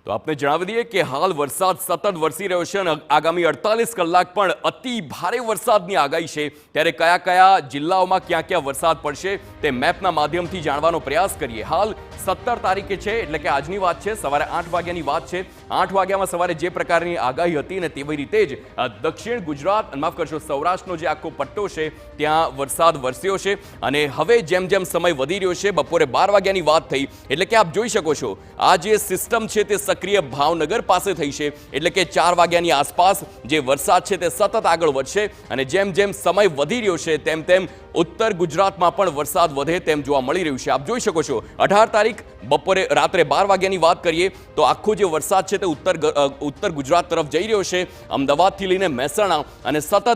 તો આપને જણાવી દઈએ કે હાલ વરસાદ સતત વરસી રહ્યો છે અને આગામી 48 કલાક પણ અતિ ભારે વરસાદની આગાહી છે। ત્યારે કયા કયા જિલ્લાઓમાં ક્યાં ક્યાં વરસાદ પડશે તે મેપના માધ્યમથી જાણવાનો પ્રયાસ કરીએ। હાલ 17 તારીખે છે, એટલે કે આજની વાત છે, સવારે 8 વાગ્યાની વાત છે। 8 વાગ્યામાં સવારે જે પ્રકારની આગાહી હતી ને તેવી રીતે જ દક્ષિણ ગુજરાત, માફ કરશો, સૌરાષ્ટ્રનો જે આખો પટ્ટો છે ત્યાં વરસાદ વરસ્યો છે। અને હવે જેમ જેમ સમય વધી રહ્યો છે, બપોરે 12 વાગ્યાની વાત થઈ, એટલે કે આપ જોઈ શકો છો આ જે સિસ્ટમ છે તે સક્રિય ભાવનગર પાસે થઈ છે, એટલે કે 4 વાગ્યાની આસપાસ જે વરસાદ છે તે સતત આગળ વધશે અને જેમ જેમ સમય વધી રહ્યો છે તેમ તેમ ઉત્તર ગુજરાતમાં પણ વરસાદ વધે તેમ જોવા મળી રહ્યું છે। આપ જોઈ શકો છો 18 તારીખ બપોરે રાત્રે 12 વાગ્યાની વાત કરીએ તો આખો જે વરસાદ છે તે ઉત્તર ગુજરાત તરફ જઈ રહ્યો છે, અમદાવાદથી લઈને મહેસાણા, અને સતત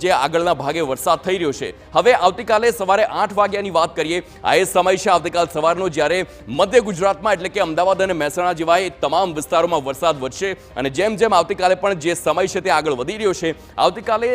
જે આગળના ભાગે વરસાદ થઈ રહ્યો છે। હવે આવતીકાલે સવારે 8 વાગ્યાની વાત કરીએ, આ એ સમય છે આવતીકાલ સવારનો જ્યારે મધ્ય ગુજરાતમાં એટલે કે અમદાવાદ અને મહેસાણા જેવા એ તમામ વિસ્તારોમાં વરસાદ વધશે અને જેમ જેમ આવતીકાલે પણ જે સમય છે તે આગળ વધી રહ્યો છે, આવતીકાલે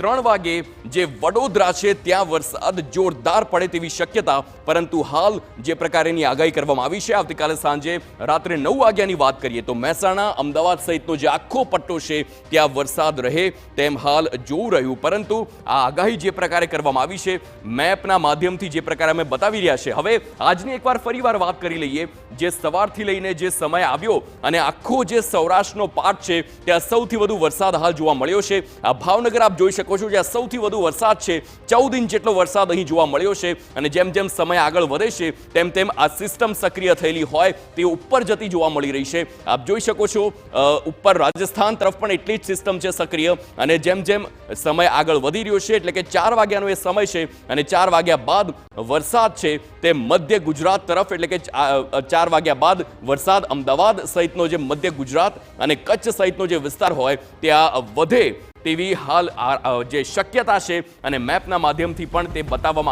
3 વાગે જે વડોદરા છે ત્યાં વરસાદ જોરદાર પડે તેવી શક્યતા, પરંતુ હાલ જે પ્રકારની આગાહી કરવામાં આવી છે આવતીકાલે સાંજે રાત્રે 9 વાગ્યાની વાત કરીએ તો મહેસાણા, અમદાવાદ સહિતનો જે આખો પટ્ટો છે ત્યાં વરસાદ રહે તેમ હાલ જોવું રહ્યું। પરંતુ આ આગાહી જે પ્રકારે કરવામાં આવી છે મેપના માધ્યમથી જે પ્રકારે અમે બતાવી રહ્યા છે, હવે આજની એકવાર ફરીવાર વાત કરી લઈએ। જે સવારથી લઈને જે સમય આવ્યો અને આખો જે સૌરાષ્ટ્રનો પાર્ટ છે ત્યાં સૌથી વધુ વરસાદ હાલ જોવા મળ્યો છે। આ ભાવનગર આપ જોઈ શકો છો જ્યાં સૌથી વધુ વરસાદ છે, 14 ઇંચ જેટલો વરસાદ અહીં જોવા મળ્યો છે અને જેમ જેમ સમય આગળ વધે છે તેમ તેમ આ સિસ્ટમ સક્રિય થયેલી હોય તે ઉપર જતી જોવા મળી રહી છે। આપ જોઈ શકો છો ઉપર રાજસ્થાન તરફ પણ એટલી જ સિસ્ટમ છે સક્રિય અને જેમ જેમ સમય આગળ વધી રહ્યો છે એટલે કે 4 વાગ્યાનો એ સમય છે અને 4 વાગ્યા બાદ વરસાદ છે તે મધ્ય ગુજરાત તરફ, એટલે કે 4 વાગ્યા બાદ વરસાદ અમદાવાદ સહિતનો જે મધ્ય ગુજરાત અને કચ્છ સહિતનો જે વિસ્તાર હોય ત્યાં વધે તેવી હાલ જે શક્યતા છે અને મેપના માધ્યમથી પણ તે બતાવવામાં